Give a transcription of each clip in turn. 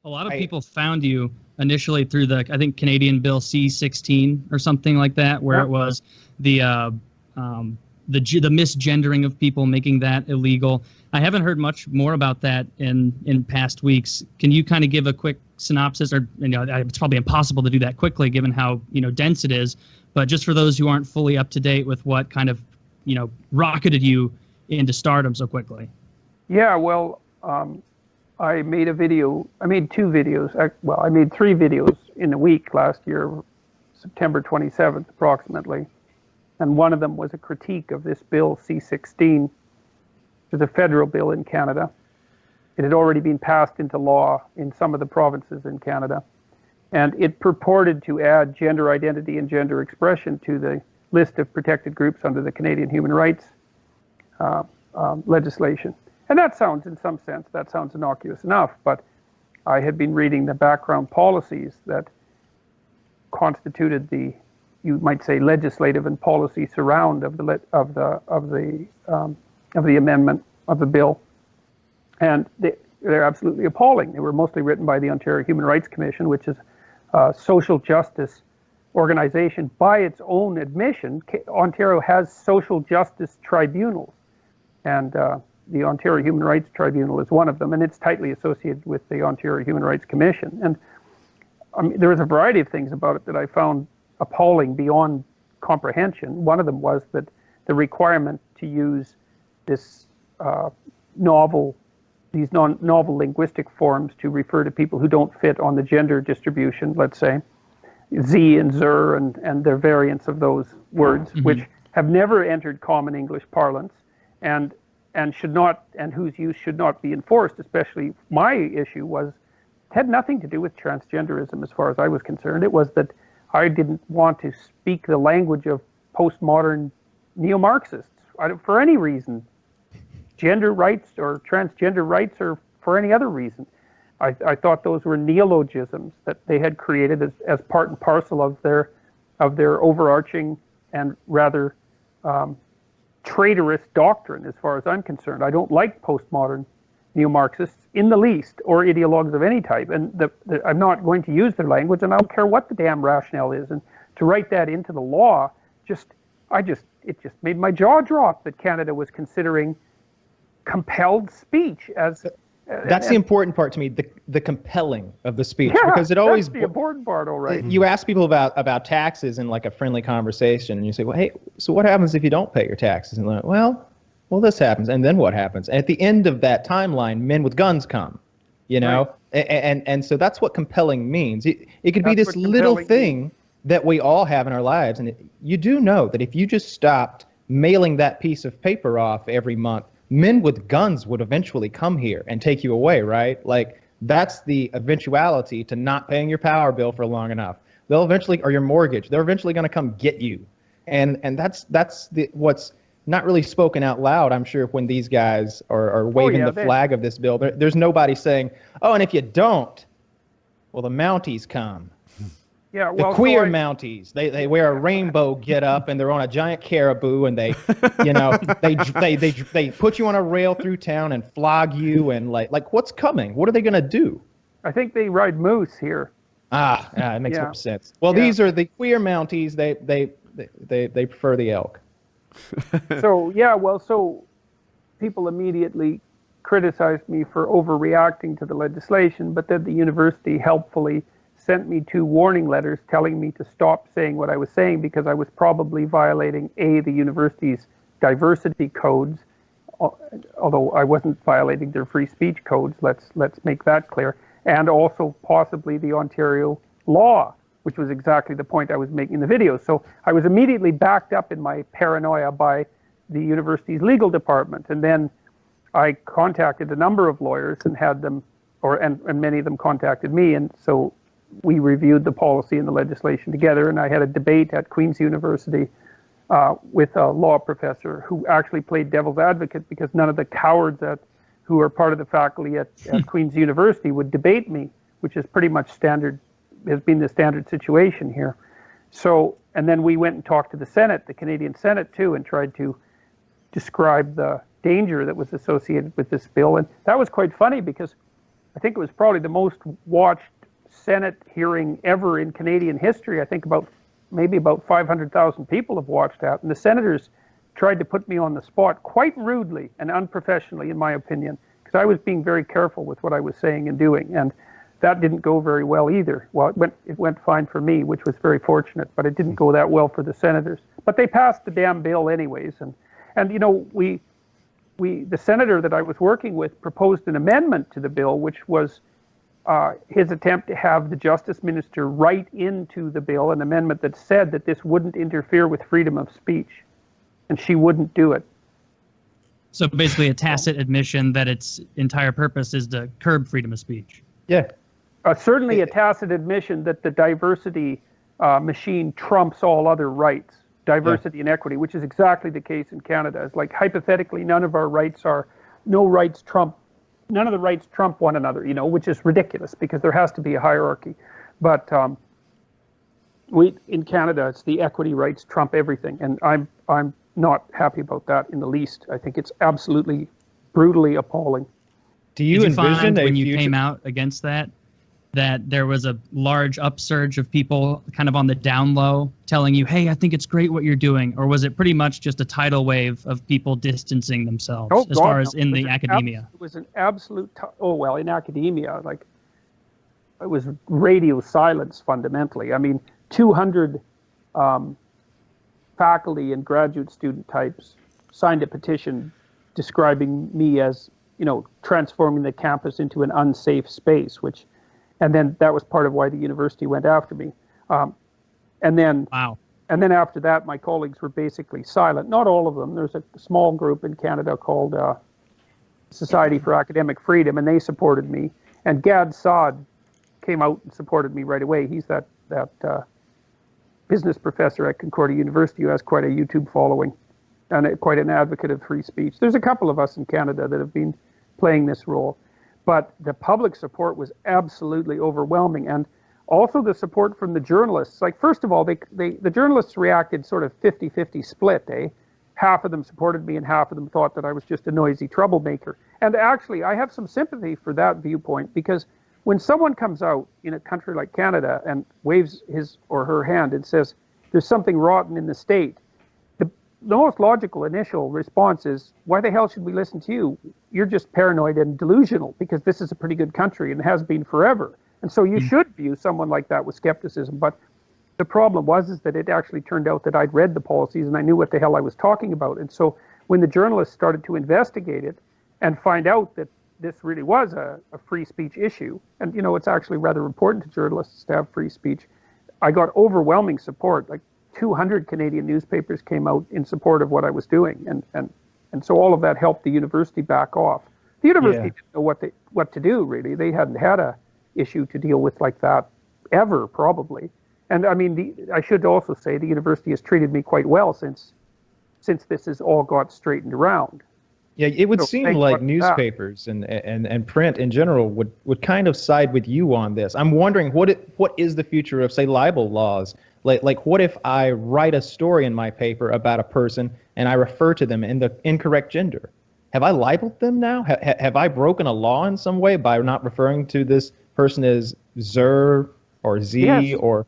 A lot of people found you initially through I think, Canadian Bill C-16 or something like that, where it was the misgendering of people, making that illegal. I haven't heard much more about that in past weeks. Can you kind of give a quick synopsis? Or it's probably impossible to do that quickly given how dense it is. But just for those who aren't fully up to date with what kind of rocketed you into stardom so quickly. Yeah, well, I made a video. I made two videos. Well, I made three videos in a week last year, September 27th approximately. And one of them was a critique of this bill C-16, which is a federal bill in Canada. It had already been passed into law in some of the provinces in Canada. And it purported to add gender identity and gender expression to the list of protected groups under the Canadian human rights legislation. And that sounds, in some sense, that sounds innocuous enough, but I had been reading the background policies that constituted the, you might say, legislative and policy surround of the amendment of the bill, and they're absolutely appalling. They were mostly written by the Ontario Human Rights Commission, which is a social justice organization. By its own admission, Ontario has social justice tribunals, and the Ontario Human Rights Tribunal is one of them, and it's tightly associated with the Ontario Human Rights Commission. And there was a variety of things about it that I found appalling beyond comprehension. One of them was that the requirement to use this novel linguistic forms to refer to people who don't fit on the gender distribution, let's say, Z and Zer and their variants of those words, which have never entered common English parlance and should not, and whose use should not be enforced. Especially my issue had nothing to do with transgenderism as far as I was concerned. It was that I didn't want to speak the language of postmodern neo-Marxists for any reason, gender rights or transgender rights or for any other reason. I thought those were neologisms that they had created as part and parcel of their overarching and rather traitorous doctrine, as far as I'm concerned. I don't like postmodern neo-Marxists in the least, or ideologues of any type, and I'm not going to use their language, and I don't care what the damn rationale is. And to write that into the law, it just made my jaw drop that Canada was considering compelled speech as. That's the important part to me, the compelling of the speech, because it always that's the important part. All right. You ask people about taxes in like a friendly conversation, and you say, "Well, hey, so what happens if you don't pay your taxes?" And they're like, well, this happens, and then what happens? And at the end of that timeline, men with guns come, right. And so that's what compelling means. It could be this little thing that we all have in our lives, and you do know that if you just stopped mailing that piece of paper off every month, men with guns would eventually come here and take you away, right? Like, that's the eventuality to not paying your power bill for long enough. They'll eventually, or your mortgage, they're eventually going to come get you. And that's what's not really spoken out loud, I'm sure, when these guys are waving the flag of this bill. There's nobody saying, oh, and if you don't, well, the Mounties come. Yeah, well, the queer Mounties, they wear a rainbow get up and they're on a giant caribou and they put you on a rail through town and flog you and like what's coming? What are they going to do? I think they ride moose here. It makes more sense. Well, these are the queer Mounties. They prefer the elk. So people immediately criticized me for overreacting to the legislation, but then the university helpfully sent me 2 warning letters telling me to stop saying what I was saying because I was probably violating the university's diversity codes, although I wasn't violating their free speech codes. Let's make that clear, and also possibly the Ontario law, which was exactly the point I was making in the video. So I was immediately backed up in my paranoia by the university's legal department, and then I contacted a number of lawyers and had them, and many of them contacted me, and so we reviewed the policy and the legislation together, and I had a debate at Queen's University with a law professor who actually played devil's advocate because none of the cowards who are part of the faculty at Queen's University would debate me, which is pretty much has been the standard situation here. So, and then we went and talked to the Senate, the Canadian Senate too, and tried to describe the danger that was associated with this bill. And that was quite funny because I think it was probably the most watched Senate hearing ever in Canadian history. I think maybe about 500,000 people have watched that. And the senators tried to put me on the spot quite rudely and unprofessionally, in my opinion, because I was being very careful with what I was saying and doing. And that didn't go very well either. Well, it went fine for me, which was very fortunate, but it didn't go that well for the senators. But they passed the damn bill anyways. And you know, the senator that I was working with proposed an amendment to the bill, which was his attempt to have the justice minister write into the bill an amendment that said that this wouldn't interfere with freedom of speech. And she wouldn't do it. So basically a tacit admission that its entire purpose is to curb freedom of speech. Yeah. Certainly a tacit admission that the diversity machine trumps all other rights, diversity and equity, which is exactly the case in Canada. It's like hypothetically none of the rights trump one another, you know, which is ridiculous because there has to be a hierarchy. But in Canada, it's the equity rights trump everything, and I'm not happy about that in the least. I think it's absolutely brutally appalling. Did you find when you came out against that there was a large upsurge of people kind of on the down low telling you, hey, I think it's great what you're doing? Or was it pretty much just a tidal wave of people distancing themselves far as in the academia? It was an absolute, in academia, like it was radio silence fundamentally. I mean, 200 faculty and graduate student types signed a petition describing me as, you know, transforming the campus into an unsafe space, and then that was part of why the university went after me. And then after that, my colleagues were basically silent. Not all of them. There's a small group in Canada called Society for Academic Freedom, and they supported me. And Gad Saad came out and supported me right away. He's that business professor at Concordia University who has quite a YouTube following and quite an advocate of free speech. There's a couple of us in Canada that have been playing this role. But the public support was absolutely overwhelming. And also the support from the journalists. Like, first of all, the journalists reacted sort of 50-50 split, eh? Half of them supported me and half of them thought that I was just a noisy troublemaker. And actually, I have some sympathy for that viewpoint, because when someone comes out in a country like Canada and waves his or her hand and says, there's something rotten in the state, the most logical initial response is, why the hell should we listen to you? You're just paranoid and delusional, because this is a pretty good country and has been forever. And so you should view someone like that with skepticism. But the problem is that it actually turned out that I'd read the policies and I knew what the hell I was talking about. And so when the journalists started to investigate it and find out that this really was a free speech issue, and you know, it's actually rather important to journalists to have free speech, I got overwhelming support. Like 200 Canadian newspapers came out in support of what I was doing, and so all of that helped the university back off. The university didn't know what to do, really. They hadn't had a issue to deal with like that ever, probably. And I mean, I should also say the university has treated me quite well since this has all got straightened around. Yeah, it would seem like newspapers and print in general would kind of side with you on this. I'm wondering what is the future of, say, libel laws? Like what if I write a story in my paper about a person and I refer to them in the incorrect gender? Have I libeled them now? Have I broken a law in some way by not referring to this person as Zer or Z? Yes. Or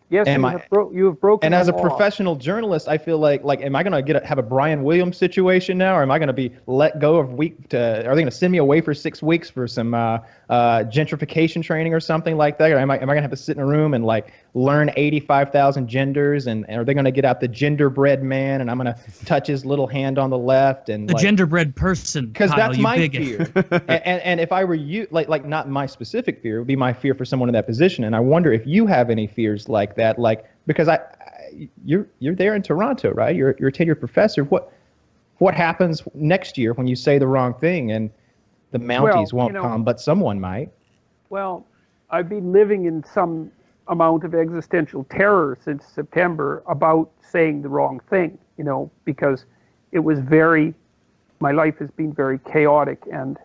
yes, you have broken. And as a law. professional journalist, I feel like am I going to have a Brian Williams situation now, or am I going to be let go of are they going to send me away for 6 weeks for some gentrification training or something like that? Or am I going to have to sit in a room and like learn 85,000 genders, and are they going to get out the genderbread man and I'm going to touch his little hand on the left and the genderbread person? Because that's my bigot. fear. and if I were you, like not my specific fear, it would be my fear for someone in that position. And I wonder if you have any fears like that, because you're there in Toronto, right? You're a tenured professor. What happens next year when you say the wrong thing and the Mounties won't come, but someone might? Well, I've been living in some amount of existential terror since September about saying the wrong thing, because it was my life has been very chaotic and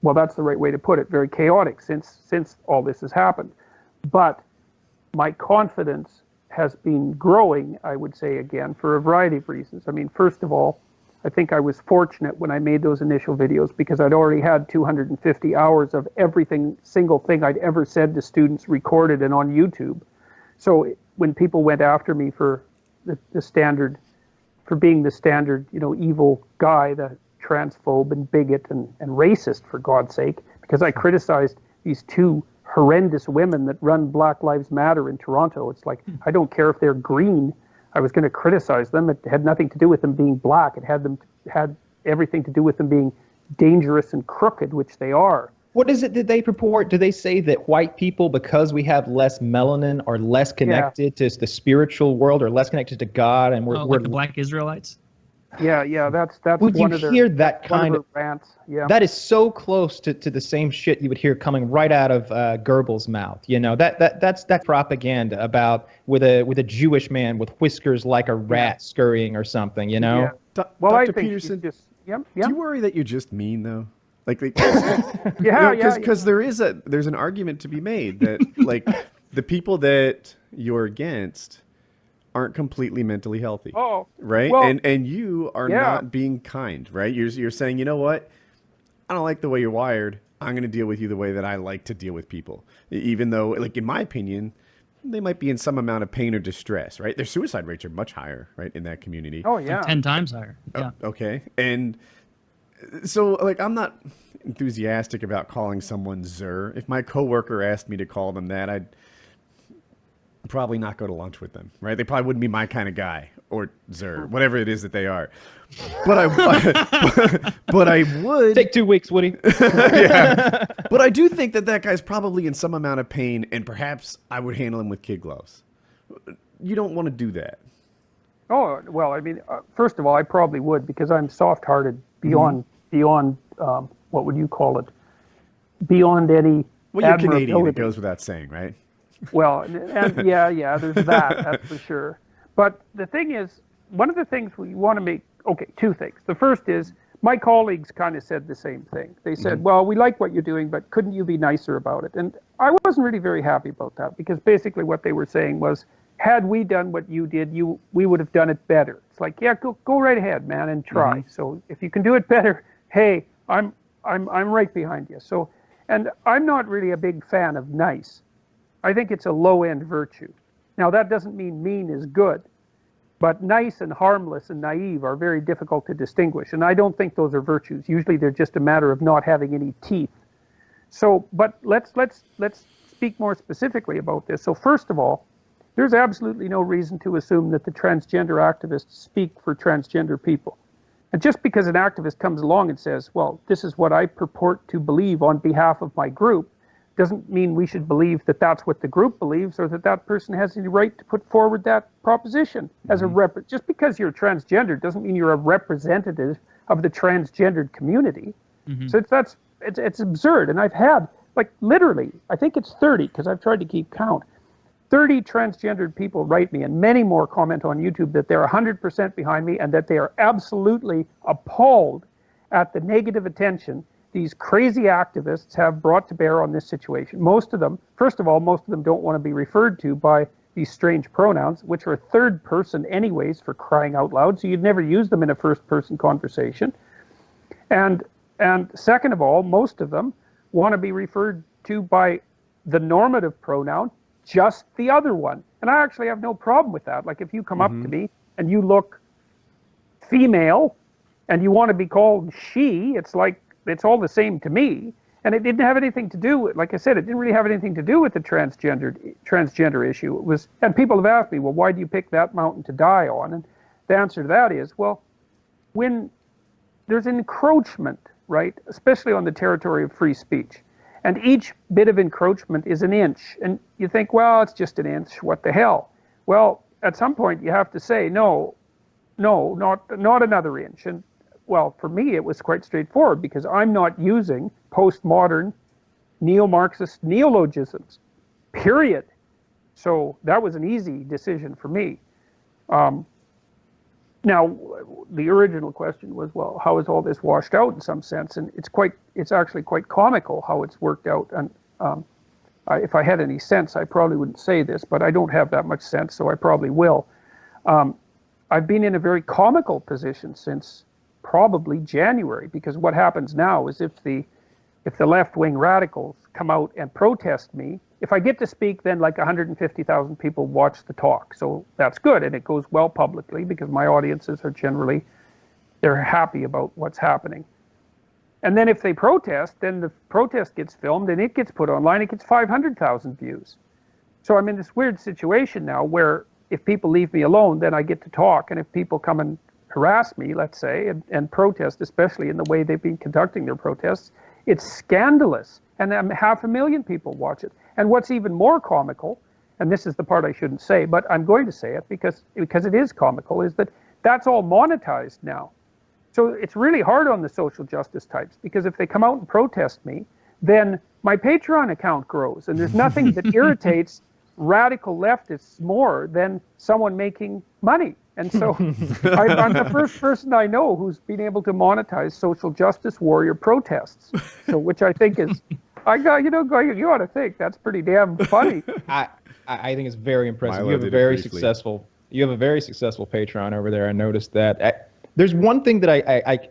well, that's the right way to put it, very chaotic since all this has happened. But my confidence has been growing, I would say, again, for a variety of reasons. I mean, first of all, I think I was fortunate when I made those initial videos because I'd already had 250 hours of single thing I'd ever said to students recorded and on YouTube. So when people went after me for being the standard, evil guy, the transphobe and bigot and racist, for God's sake, because I criticized these two horrendous women that run Black Lives Matter in Toronto. It's like, I don't care if they're green. I was going to criticize them. It had nothing to do with them being black. It had everything to do with them being dangerous and crooked, which they are. What is it that they purport? Do they say that white people, because we have less melanin, are less connected to the spiritual world, or less connected to God, and we're like the Black Israelites? Yeah, that's would one you of their, hear that kind of rants. Yeah, that is so close to the same shit you would hear coming right out of Goebbels' mouth. That's propaganda about with a Jewish man with whiskers like a rat scurrying or something. Yeah. Well, Dr. I think Peterson, just do you worry that you're just mean though? yeah, because there's an argument to be made that like the people that you're against aren't completely mentally healthy. Oh, right. Well, and you are not being kind, right? You're saying, you know what? I don't like the way you're wired. I'm going to deal with you the way that I like to deal with people, even though, like, in my opinion, they might be in some amount of pain or distress, right? Their suicide rates are much higher, right, in that community. Oh, yeah. Like 10 times higher. Yeah. Okay. And so, like, I'm not enthusiastic about calling someone Zer. If my coworker asked me to call them that, I'd probably not go to lunch with them, right? They probably wouldn't be my kind of guy, or Zer, whatever it is that they are. But I would take 2 weeks, Woody. Yeah. But I do think that guy's probably in some amount of pain, and perhaps I would handle him with kid gloves. You don't want to do that. Oh, well, I mean, first of all, I probably would, because I'm soft-hearted beyond what would you call it? Beyond any Well, you're admirability. Canadian, it goes without saying, right? Well, and yeah, there's that's for sure. But the thing is, one of the things we want to make, two things. The first is, my colleagues kind of said the same thing. They said, well, we like what you're doing, but couldn't you be nicer about it? And I wasn't really very happy about that, because basically what they were saying was, had we done what you did, we would have done it better. It's like, yeah, go right ahead, man, and try. So if you can do it better, hey, I'm right behind you. So, and I'm not really a big fan of nice. I think it's a low-end virtue. Now, that doesn't mean mean is good, but nice and harmless and naive are very difficult to distinguish, and I don't think those are virtues. Usually they're just a matter of not having any teeth. So, but let's speak more specifically about this. So first of all, there's absolutely no reason to assume that the transgender activists speak for transgender people. And just because an activist comes along and says, well, this is what I purport to believe on behalf of my group, doesn't mean we should believe that that's what the group believes, or that person has any right to put forward that proposition as a just because you're transgender doesn't mean you're a representative of the transgendered community. So it's absurd. And I've had, like, literally, I think it's 30, because I've tried to keep count, 30 transgendered people write me, and many more comment on YouTube that they're 100% behind me, and that they are absolutely appalled at the negative attention these crazy activists have brought to bear on this situation. Most of them, first of all, don't want to be referred to by these strange pronouns, which are third person anyways, for crying out loud, so you'd never use them in a first person conversation. And second of all, most of them want to be referred to by the normative pronoun, just the other one. And I actually have no problem with that. Like, if you come up to me and you look female and you want to be called she, it's like, it's all the same to me. And it didn't have anything to do with, like I said, it didn't really have anything to do with the transgender issue. It was, and people have asked me, well, why do you pick that mountain to die on? And the answer to that is, well, when there's encroachment, right, especially on the territory of free speech, and each bit of encroachment is an inch, and you think, well, it's just an inch, what the hell? Well, at some point you have to say, no, not another inch. And well, for me, it was quite straightforward, because I'm not using postmodern neo-Marxist neologisms, period. So that was an easy decision for me. Now, the original question was, well, how is all this washed out in some sense? And it's actually quite comical how it's worked out. And if I had any sense, I probably wouldn't say this, but I don't have that much sense, so I probably will. I've been in a very comical position since probably January, because what happens now is if the left-wing radicals come out and protest me, if I get to speak, then like 150,000 people watch the talk. So that's good, and it goes well publicly because my audiences are generally, they're happy about what's happening. And then if they protest, then the protest gets filmed and it gets put online, it gets 500,000 views. So I'm in this weird situation now where if people leave me alone, then I get to talk. And if people come and harass me, let's say, and protest, especially in the way they've been conducting their protests, it's scandalous. And 500,000 people watch it. And what's even more comical, and this is the part I shouldn't say, but I'm going to say it because it is comical, is that that's all monetized now. So it's really hard on the social justice types, because if they come out and protest me, then my Patreon account grows. And there's nothing that irritates radical leftists more than someone making money. And so I'm the first person I know who's been able to monetize social justice warrior protests. So, which I think is, you ought to think that's pretty damn funny. I think it's very impressive. Milo You have a did it very briefly. successful Patreon over there. I noticed that. There's one thing that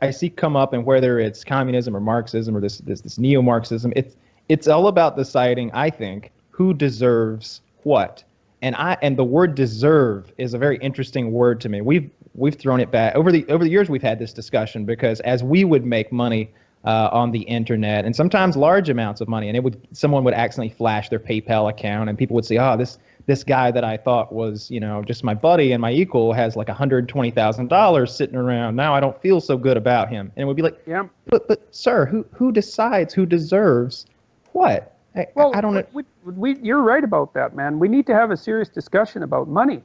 I see come up, and whether it's communism or Marxism or this neo-Marxism, it's all about deciding, I think, who deserves what. And the word deserve is a very interesting word to me. We've thrown it back over the years. We've had this discussion because as we would make money on the internet, and sometimes large amounts of money, and someone would accidentally flash their PayPal account, and people would say, "Oh, this guy that I thought was, just my buddy and my equal has like $120,000 sitting around. Now I don't feel so good about him." And it would be like, Yeah. but sir, who decides who deserves what? Well, I don't know. you're right about that, man. We need to have a serious discussion about money,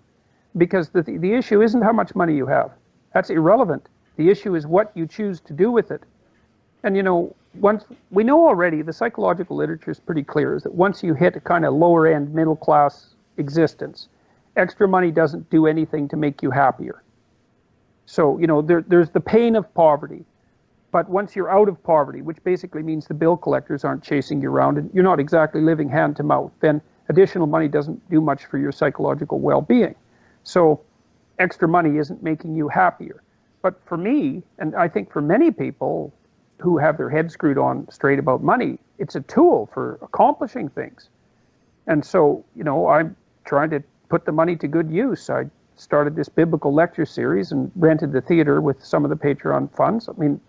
because the issue isn't how much money you have. That's irrelevant. The issue is what you choose to do with it. And once we know already, the psychological literature is pretty clear, is that once you hit a kind of lower end middle class existence, extra money doesn't do anything to make you happier. So there's the pain of poverty. But once you're out of poverty, which basically means the bill collectors aren't chasing you around and you're not exactly living hand to mouth, then additional money doesn't do much for your psychological well-being. So extra money isn't making you happier. But for me, and I think for many people who have their heads screwed on straight about money, it's a tool for accomplishing things. And so, I'm trying to put the money to good use. I started this biblical lecture series and rented the theater with some of the Patreon funds. I mean,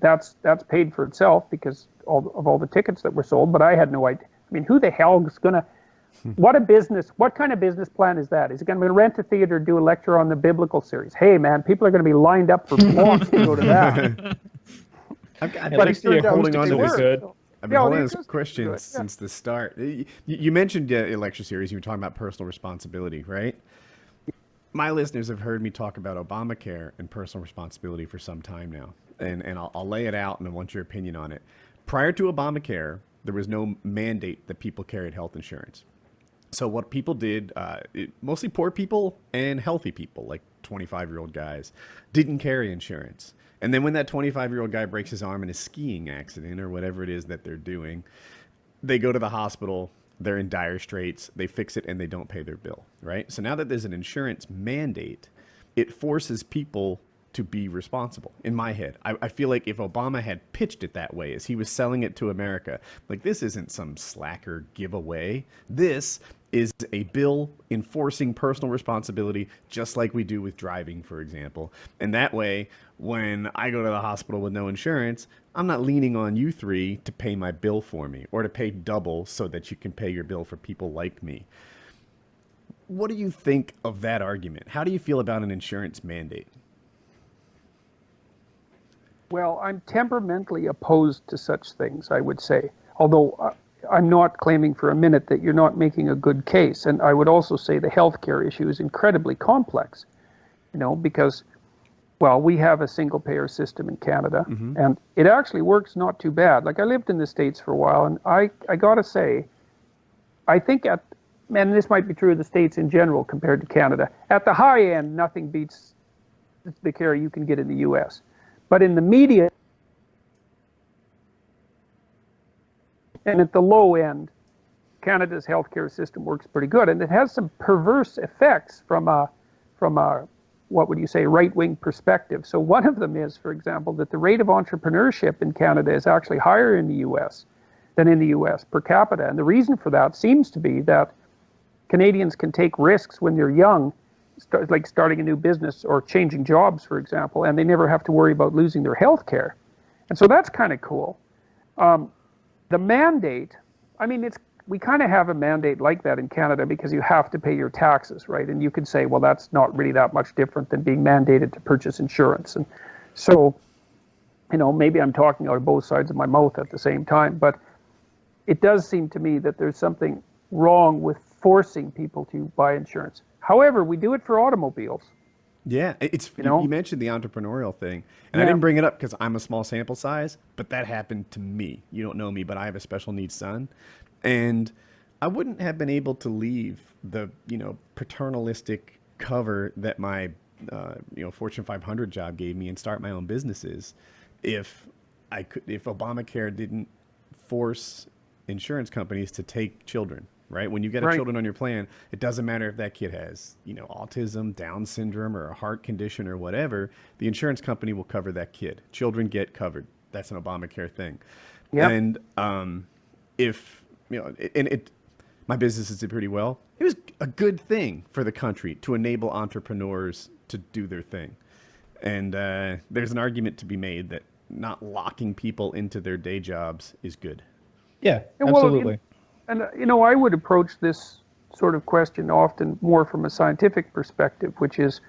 that's paid for itself because of all the tickets that were sold, but I had no idea. I mean, who the hell is going to, what kind of business plan is that? Is it going to rent a theater, do a lecture on the biblical series? Hey, man, people are going to be lined up for blocks to go to that. I've been holding on to this. So, I've been holding the this acoustic question is good, yeah. since the start. You mentioned a lecture series. You were talking about personal responsibility, right? My listeners have heard me talk about Obamacare and personal responsibility for some time now, and I'll lay it out, and I want your opinion on it. Prior to Obamacare, there was no mandate that people carried health insurance. So what people did, mostly poor people and healthy people, like 25-year-old guys, didn't carry insurance. And then when that 25-year-old guy breaks his arm in a skiing accident or whatever it is that they're doing, they go to the hospital, they're in dire straits, they fix it, and they don't pay their bill, right? So now that there's an insurance mandate, it forces people to be responsible. In my head, I feel like if Obama had pitched it that way, as he was selling it to America, like, this isn't some slacker giveaway. This is a bill enforcing personal responsibility, just like we do with driving, for example. And that way, when I go to the hospital with no insurance, I'm not leaning on you three to pay my bill for me or to pay double so that you can pay your bill for people like me. What do you think of that argument? How do you feel about an insurance mandate? Well, I'm temperamentally opposed to such things, I would say, although I'm not claiming for a minute that you're not making a good case. And I would also say the healthcare issue is incredibly complex, because, well, we have a single payer system in Canada, and it actually works not too bad. Like, I lived in the States for a while, and I got to say, I think and this might be true of the States in general compared to Canada, at the high end, nothing beats the care you can get in the U.S. But in the median and at the low end, Canada's healthcare system works pretty good, and it has some perverse effects from a what would you say, right-wing perspective. So one of them is, for example, that the rate of entrepreneurship in Canada is actually higher in the U.S. than in the U.S. per capita. And the reason for that seems to be that Canadians can take risks when they're young, like starting a new business or changing jobs, for example, and they never have to worry about losing their health care. And so that's kind of cool. The mandate, I mean, we kind of have a mandate like that in Canada because you have to pay your taxes, right? And you could say, well, that's not really that much different than being mandated to purchase insurance. And so, maybe I'm talking out of both sides of my mouth at the same time, but it does seem to me that there's something wrong with forcing people to buy insurance. However, we do it for automobiles. Yeah, you mentioned the entrepreneurial thing, and I didn't bring it up because I'm a small sample size, but that happened to me. You don't know me, but I have a special needs son, and I wouldn't have been able to leave the paternalistic cover that my Fortune 500 job gave me and start my own businesses if Obamacare didn't force insurance companies to take children. Right? When you get a children on your plan, it doesn't matter if that kid has, autism, Down syndrome, or a heart condition or whatever, the insurance company will cover that kid. Children get covered. That's an Obamacare thing. Yep. And my businesses did pretty well. It was a good thing for the country to enable entrepreneurs to do their thing. And there's an argument to be made that not locking people into their day jobs is good. Yeah, absolutely. And, I would approach this sort of question often more from a scientific perspective, which is,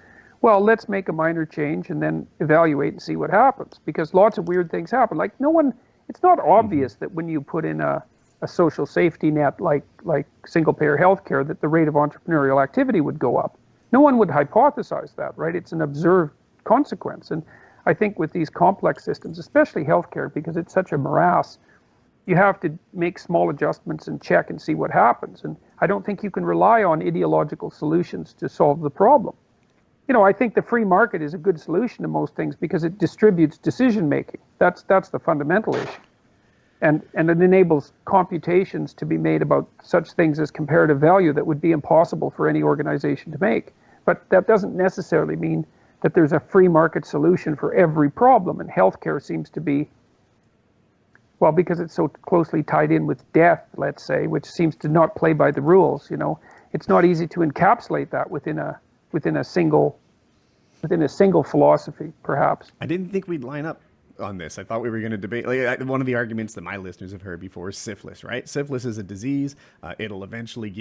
well, let's make a minor change and then evaluate and see what happens. Because lots of weird things happen. Like it's not obvious that when you put in a social safety net like single-payer healthcare, that the rate of entrepreneurial activity would go up. No one would hypothesize that, right? It's an observed consequence. And I think with these complex systems, especially healthcare, because it's such a morass, you have to make small adjustments and check and see what happens. And I don't think you can rely on ideological solutions to solve the problem. I think the free market is a good solution to most things because it distributes decision making. That's the fundamental issue. And it enables computations to be made about such things as comparative value that would be impossible for any organization to make. But that doesn't necessarily mean that there's a free market solution for every problem. And healthcare seems to be, well, because it's so closely tied in with death, let's say, which seems to not play by the rules. It's not easy to encapsulate that within a single philosophy, perhaps. I didn't think we'd line up on this. I thought we were going to debate. One of the arguments that my listeners have heard before is syphilis, right? Syphilis is a disease. It'll eventually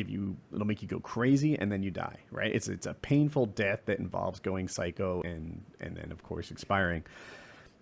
it'll make you go crazy, and then you die, right? It's a painful death that involves going psycho and then, of course, expiring.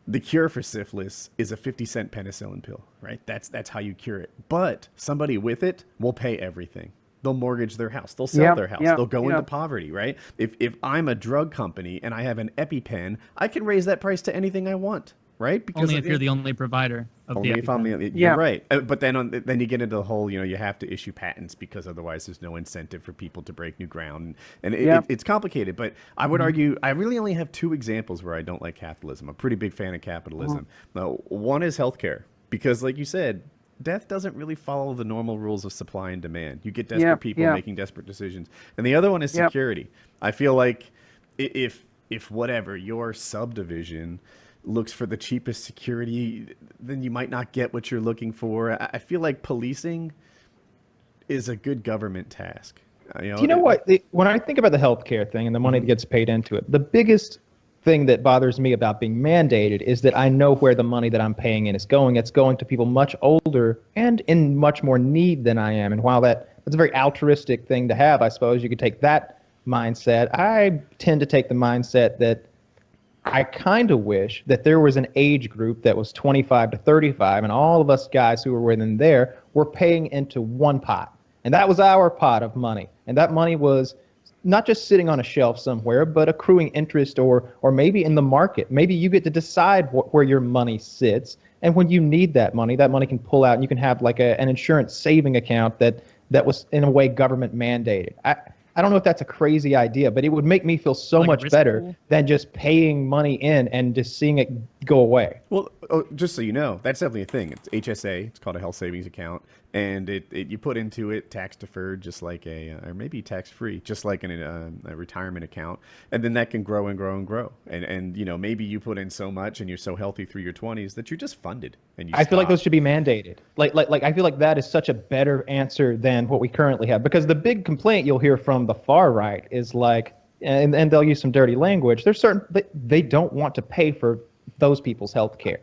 The cure for syphilis is a 50-cent penicillin pill, right? That's how you cure it. But somebody with it will pay everything. They'll mortgage their house. They'll sell their house. They'll go into poverty, right? If I'm a drug company and I have an EpiPen, I can raise that price to anything I want, right? Because only if you're the only provider of the EpiPen. You're right. But then you get into the whole, you have to issue patents because otherwise there's no incentive for people to break new ground. And it's complicated. But I would argue I really only have two examples where I don't like capitalism. I'm a pretty big fan of capitalism. Now, one is healthcare. Because like you said, death doesn't really follow the normal rules of supply and demand. You get desperate people making desperate decisions. And the other one is security. I feel like if whatever, your subdivision looks for the cheapest security, then you might not get what you're looking for. I feel like policing is a good government task. Do you know what? When I think about the healthcare thing and the money that gets paid into it, the biggest thing that bothers me about being mandated is that I know where the money that I'm paying in is going. It's going to people much older and in much more need than I am. And while that's a very altruistic thing to have, I suppose you could take that mindset. I tend to take the mindset that I kind of wish that there was an age group that was 25 to 35, and all of us guys who were within there were paying into one pot. And that was our pot of money. And that money was not just sitting on a shelf somewhere, but accruing interest or maybe in the market. Maybe you get to decide where your money sits. And when you need that money can pull out and you can have like an insurance saving account that was in a way government mandated. I don't know if that's a crazy idea, but it would make me feel so much better than just paying money in and just seeing it go away. Well, just so you know, that's definitely a thing. It's HSA. It's called a health savings account. and you put into it tax deferred, just like or maybe tax free, just like a retirement account, and then that can grow and grow and grow. And maybe you put in so much and you're so healthy through your 20s that you're just funded, and I feel like those should be mandated. Like I feel like that is such a better answer than what we currently have, because the big complaint you'll hear from the far right is like, and they'll use some dirty language. There's certain they don't want to pay for those people's health care.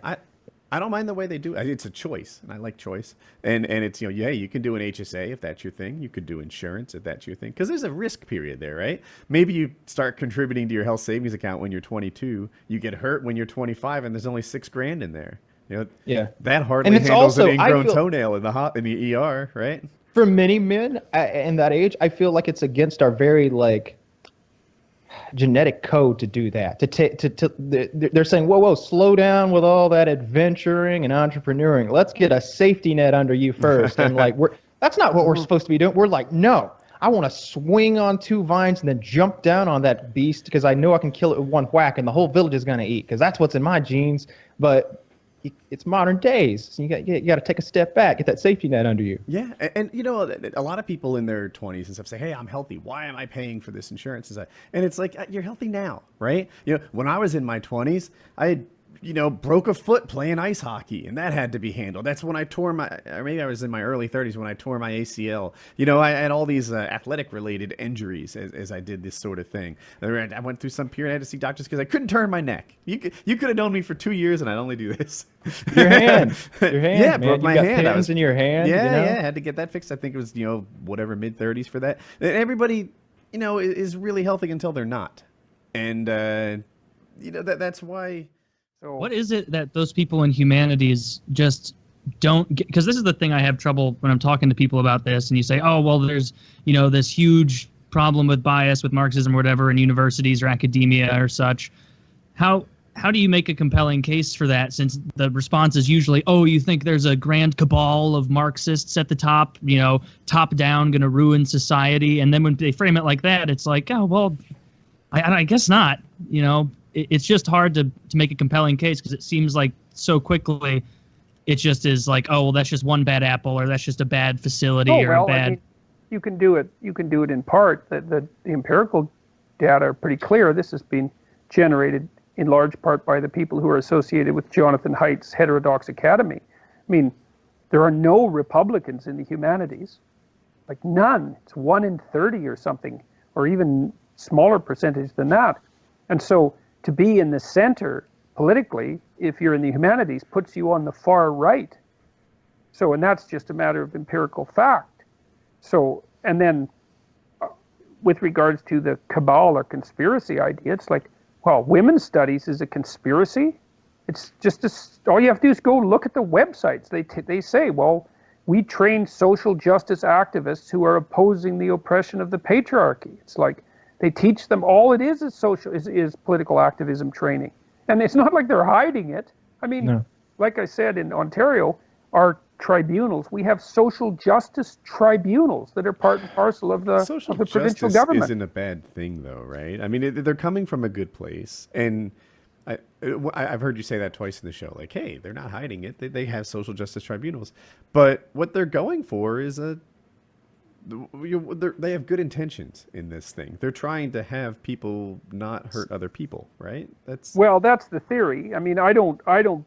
I don't mind the way they do it. It's a choice, and I like choice. And it's, you can do an HSA if that's your thing. You could do insurance if that's your thing. Because there's a risk period there, right? Maybe you start contributing to your health savings account when you're 22. You get hurt when you're 25, and there's only $6,000 in there. Yeah. That hardly handles also, an ingrown toenail in the ER, right? For many men in that age, I feel like it's against our very genetic code to do that. They're saying, whoa, slow down with all that adventuring and entrepreneuring. Let's get a safety net under you first. And that's not what we're supposed to be doing. We're like, no, I want to swing on 2 vines and then jump down on that beast because I know I can kill it with 1 whack and the whole village is going to eat because that's what's in my genes. But it's modern days. So you got to take a step back, get that safety net under you. Yeah, and a lot of people in their 20s and stuff say, "Hey, I'm healthy. Why am I paying for this insurance?" And it's like, you're healthy now, right? When I was in my 20s, I had broke a foot playing ice hockey, and that had to be handled. That's when I tore or maybe I was in my early 30s when I tore my ACL. I had all these athletic-related injuries as I did this sort of thing. I went through some period I had to see doctors because I couldn't turn my neck. You could have known me for 2 years, and I'd only do this. Your hand. Yeah, man. broke my got hand. Pins in your hand. Yeah, I had to get that fixed. I think it was whatever, mid-30s for that. And everybody is really healthy until they're not, and that's why. So What is it that those people in humanities just don't get? Because this is the thing I have trouble when I'm talking to people about this, and you say, oh, well, there's, this huge problem with bias with Marxism or whatever in universities or academia or such. How do you make a compelling case for that, since the response is usually, oh, you think there's a grand cabal of Marxists at the top, top down, going to ruin society? And then when they frame it like that, it's like, oh, well, I guess not, It's just hard to make a compelling case because it seems like so quickly it just is like, oh, well, that's just one bad apple, or that's just a bad facility, or a bad. You can do it. You can do it in part. The empirical data are pretty clear. This has been generated in large part by the people who are associated with Jonathan Haidt's heterodox academy. I mean, there are no Republicans in the humanities, like none. It's 1 in 30 or something, or even smaller percentage than that. And so to be in the center politically, if you're in the humanities, puts you on the far right. So, and that's just a matter of empirical fact. So, and then with regards to the cabal or conspiracy idea, it's like, well, women's studies is a conspiracy. It's just all you have to do is go look at the websites. They say, well, we train social justice activists who are opposing the oppression of the patriarchy. It's like, they teach them all it is political activism training. And it's not like they're hiding it. I mean, Like I said, in Ontario, our tribunals, we have social justice tribunals that are part and parcel of the provincial government. Isn't a bad thing, though, right? I mean, they're coming from a good place. And I've heard you say that twice in the show. Like, hey, they're not hiding it. They have social justice tribunals. But what they're going for is they have good intentions in this thing. They're trying to have people not hurt other people, right? That's the theory. I mean, I don't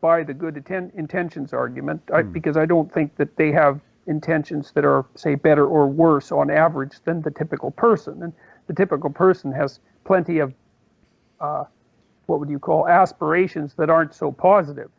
buy the good intentions argument because I don't think that they have intentions that are, say, better or worse on average than the typical person. And the typical person has plenty of what would you call aspirations that aren't so positive.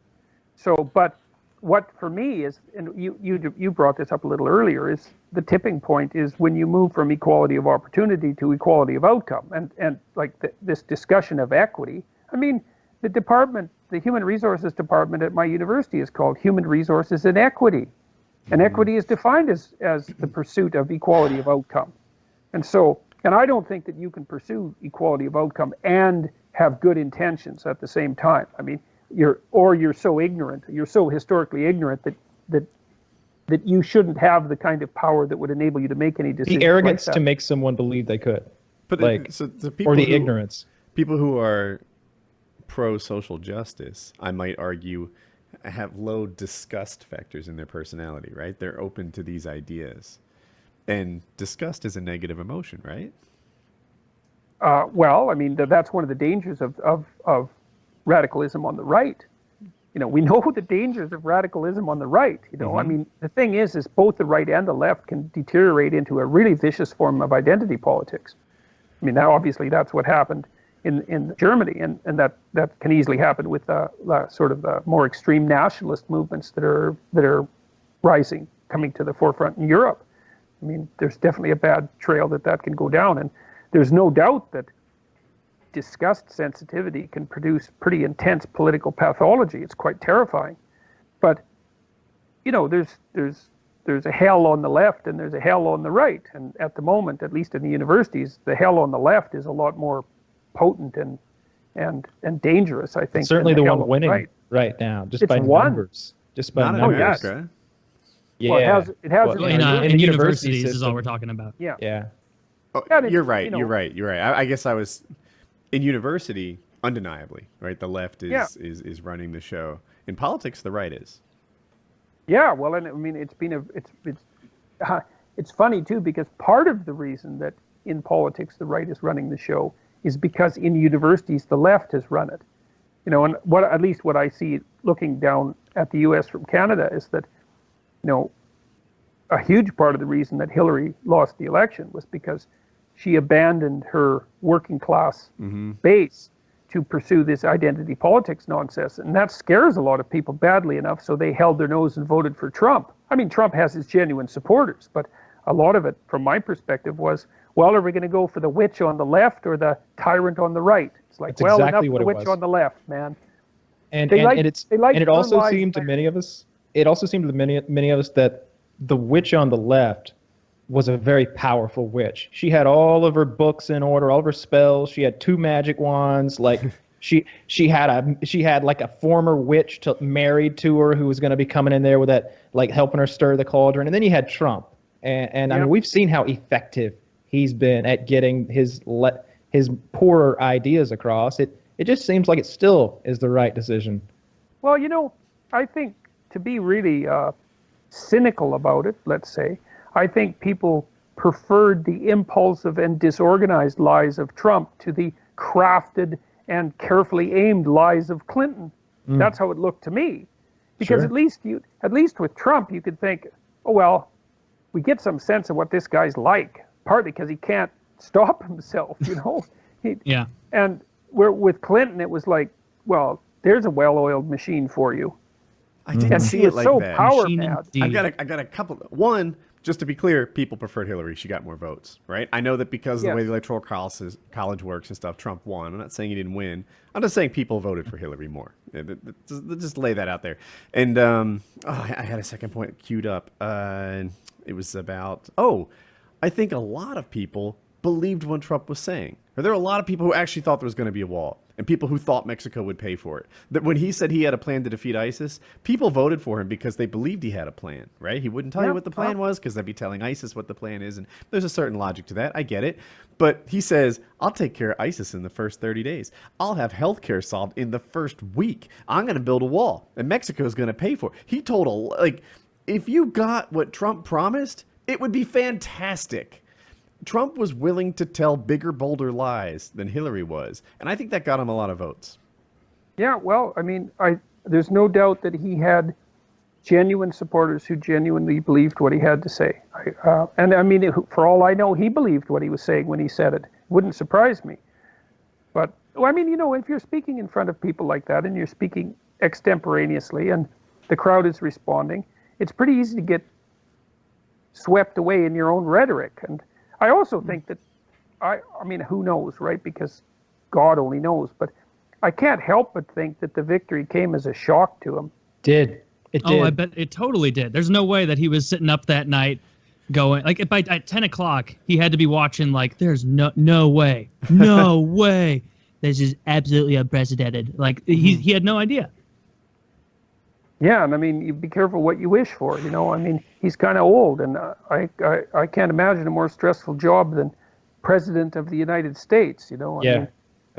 So, but what for me is, and you brought this up a little earlier, is the tipping point is when you move from equality of opportunity to equality of outcome, and like this discussion of equity. I mean, the Human Resources Department at my university is called Human Resources and Equity, and equity is defined as the pursuit of equality of outcome, and I don't think that you can pursue equality of outcome and have good intentions at the same time. I mean, you're so ignorant, you're so historically ignorant that you shouldn't have the kind of power that would enable you to make any decisions. The arrogance to make someone believe they could, but or the ignorance. People who are pro social justice, I might argue, have low disgust factors in their personality, right? They're open to these ideas. And disgust is a negative emotion, right? Well, I mean, that's one of the dangers of radicalism on the right. We know the dangers of radicalism on the right. I mean, the thing is both the right and the left can deteriorate into a really vicious form of identity politics. I mean, now obviously that's what happened in Germany, and that can easily happen with sort of the more extreme nationalist movements that are rising, coming to the forefront in Europe. I mean, there's definitely a bad trail that can go down, and there's no doubt that disgust sensitivity can produce pretty intense political pathology. It's quite terrifying. But there's a hell on the left and there's a hell on the right. And at the moment, at least in the universities, the hell on the left is a lot more potent and dangerous, I think. It's certainly than the hell one on winning right now, just It's by won. numbers. Just by Not in numbers. America. Yeah. Well, it has Well, in university universities is system. all we're talking about. Yeah. Yeah. Oh, Yeah, and you're it's, right. You're right. You're right. I guess I was in university, undeniably, right? The left is running the show. In politics, the right is. Yeah, well, and I mean, it's funny too, because part of the reason that in politics the right is running the show is because in universities the left has run it. And at least what I see looking down at the U.S. from Canada is that, a huge part of the reason that Hillary lost the election was because she abandoned her working class base to pursue this identity politics nonsense. And that scares a lot of people badly enough, so they held their nose and voted for Trump. I mean, Trump has his genuine supporters, but a lot of it, from my perspective, was, well, are we going to go for the witch on the left or the tyrant on the right? It's like, That's well, exactly enough what the it witch was. on the left, man. And They like- it turn also lies seemed to back. many of us. It also seemed to many of us that the witch on the left was a very powerful witch. She had all of her books in order, all of her spells. She had 2 magic wands. Like she had like a former witch married to her who was going to be coming in there with that, like helping her stir the cauldron. And then you had Trump, and I mean, we've seen how effective he's been at getting his poorer ideas across. It just seems like it still is the right decision. Well, I think to be really cynical about it, let's say, I think people preferred the impulsive and disorganized lies of Trump to the crafted and carefully aimed lies of Clinton. That's how it looked to me. Because Sure. at least with Trump, you could think, oh, well, we get some sense of what this guy's like, partly because he can't stop himself, Yeah. And with Clinton, it was like, well, there's a well-oiled machine for you. I didn't And see she it was like so that. power Machine mad. indeed. I got a couple. One, just to be clear, people preferred Hillary. She got more votes, right? I know that because of the way Yes. the electoral college works and stuff, Trump won. I'm not saying he didn't win. I'm just saying people voted for Hillary more. Just lay that out there. And I had a second point queued up. It was about I think a lot of people believed what Trump was saying. Or there were a lot of people who actually thought there was going to be a wall, and people who thought Mexico would pay for it. That when he said he had a plan to defeat ISIS, people voted for him because they believed he had a plan, right? He wouldn't tell you what the plan was because they'd be telling ISIS what the plan is, and there's a certain logic to that. I get it. But he says, I'll take care of ISIS in the first 30 days. I'll have healthcare solved in the first week. I'm going to build a wall, and Mexico's going to pay for it. He told if you got what Trump promised, it would be fantastic. Trump was willing to tell bigger, bolder lies than Hillary was, and I think that got him a lot of votes. Yeah, well, I mean, there's no doubt that he had genuine supporters who genuinely believed what he had to say. And I mean, for all I know, he believed what he was saying when he said it. Wouldn't surprise me. But, I mean, if you're speaking in front of people like that and you're speaking extemporaneously and the crowd is responding, it's pretty easy to get swept away in your own rhetoric. And I also think that, I mean, who knows, right? Because God only knows. But I can't help but think that the victory came as a shock to him. It did. Oh, I bet it totally did. There's no way that he was sitting up that night going, like, at 10 o'clock, he had to be watching, like, there's no way. No way. This is absolutely unprecedented. Like, he had no idea. Yeah, and I mean, you be careful what you wish for. I mean, he's kind of old, and I can't imagine a more stressful job than president of the United States. I Yeah. mean,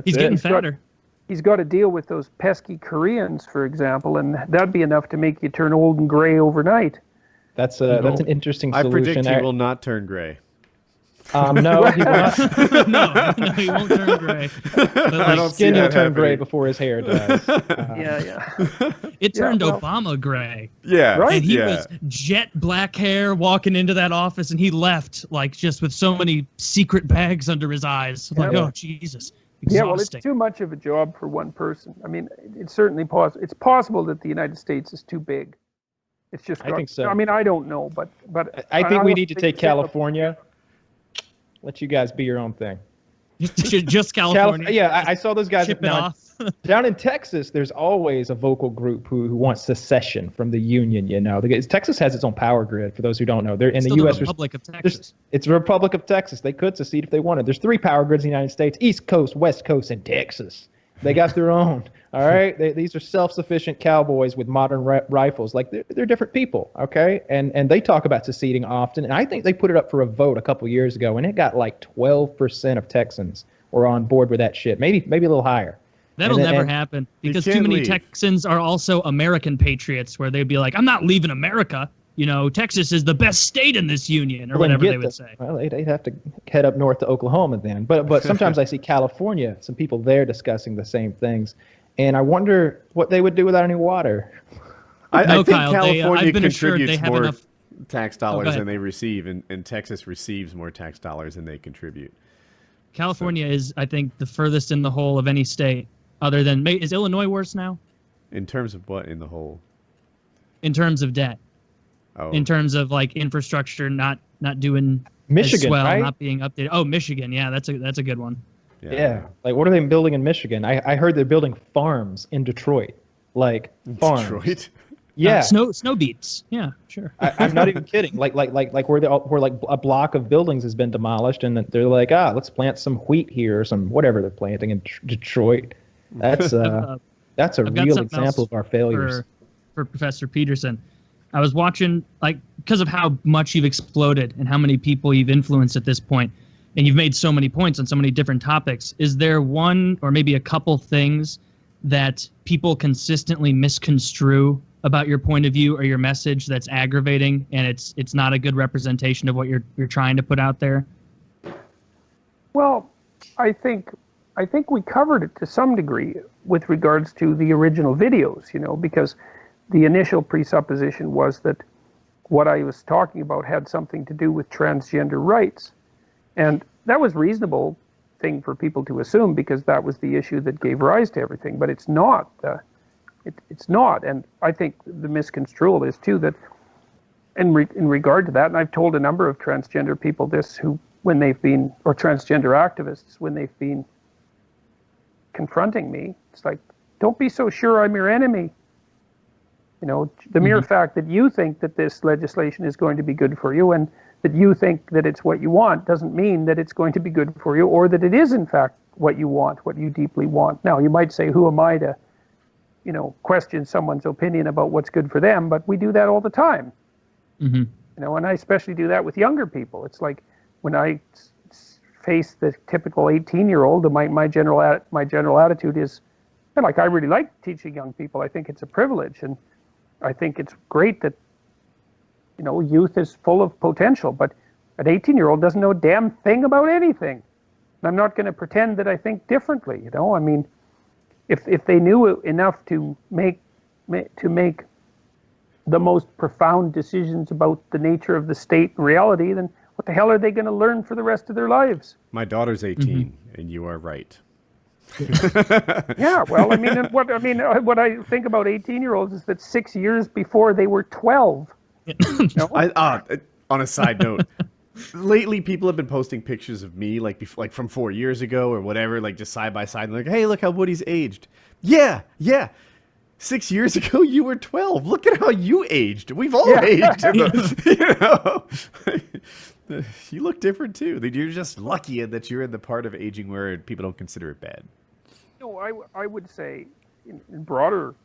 He's getting fatter. he's got to deal with those pesky Koreans, for example, and that'd be enough to make you turn old and gray overnight. That's an interesting I solution. predict he will not turn gray. No, he will not. No, he won't turn gray. But I don't like, see Skin will that turn gray happening. before his hair does. Yeah. it turned well- Obama gray. Yeah, Right. And he yeah. was jet black hair walking into that office, and he left like just with so many secret bags under his eyes. Like, Yeah. oh Jesus, Yeah, well, it's exhausting. too much of a job for one person. I mean, it's certainly possible. It's possible that the United States is too big. It's just. I think so. I mean, I don't know, but I think we don't need to think take Singapore- California. Let you guys be your own thing. just California. Yeah, I saw those guys Ship it down, off. down in Texas. There's always a vocal group who wants secession from the Union. You know, Texas has its own power grid. For those who don't know, they're in Still the the U.S. Republic of Texas. It's the Republic of Texas. They could secede if they wanted. There's 3 power grids in the United States: East Coast, West Coast, and Texas. They got their own. All right, these are self-sufficient cowboys with modern rifles. Like they're different people. Okay, and they talk about seceding often. And I think they put it up for a vote a couple years ago, and it got like 12% of Texans were on board with that shit. Maybe a little higher. That'll And then- never and- happen because can't too many leave. Texans are also American patriots, where they'd be like, "I'm not leaving America." You know, Texas is the best state in this union, or Well, then whatever get they would say. Well, they'd have to head up north to Oklahoma then. But sometimes I see California, some people there discussing the same things, and I wonder what they would do without any water. No, I think Kyle, California I've been assured contributes they have more enough. tax go dollars ahead. than they receive, and Texas receives more tax dollars than they contribute. California is, I think, the furthest in the hole of any state, other than is Illinois worse now In terms of what in the whole? in terms of debt, Oh, in terms of like infrastructure not doing Michigan, as well, right? not being updated. Oh, Michigan, yeah, that's a good one. Yeah. Like, what are they building in Michigan? I heard they're building farms in Detroit. Like, farms. Detroit. Yeah. Snow beats. Yeah, sure. I'm not even kidding. Like where like a block of buildings has been demolished, and they're like, let's plant some wheat here or some whatever they're planting in Detroit. That's a I've got real something example else of our failures. for Professor Peterson. I was watching, like, because of how much you've exploded and how many people you've influenced at this point, and you've made so many points on so many different topics. Is there one or maybe a couple things that people consistently misconstrue about your point of view or your message that's aggravating, and it's not a good representation of what you're trying to put out there? Well, I think we covered it to some degree with regards to the original videos, because the initial presupposition was that what I was talking about had something to do with transgender rights. And that was a reasonable thing for people to assume because that was the issue that gave rise to everything. But it's not. It's not. And I think the misconstrual is, too, that in regard to that, and I've told a number of transgender people this who, when they've been, or transgender activists, when they've been confronting me, it's like, don't be so sure I'm your enemy. The mere fact that you think that this legislation is going to be good for you and that you think that it's what you want doesn't mean that it's going to be good for you or that it is, in fact, what you want, what you deeply want. Now, you might say, who am I to, question someone's opinion about what's good for them? But we do that all the time. Mm-hmm. And I especially do that with younger people. It's like when I face the typical 18-year-old, my general attitude is, I really like teaching young people. I think it's a privilege, and I think it's great that, youth is full of potential, but an 18-year-old doesn't know a damn thing about anything. And I'm not going to pretend that I think differently, I mean, if they knew enough to make the most profound decisions about the nature of the state and reality, then what the hell are they going to learn for the rest of their lives? My daughter's 18, and you are right. Yeah, well, what I think about 18-year-olds is that 6 years before they were 12. On a side note, lately people have been posting pictures of me like from 4 years ago or whatever, like just side by side, like, hey, look how Woody's aged. Yeah. 6 years ago you were 12. Look at how you aged. We've all aged. You look different too. You're just lucky that you're in the part of aging where people don't consider it bad. No, I would say, in broader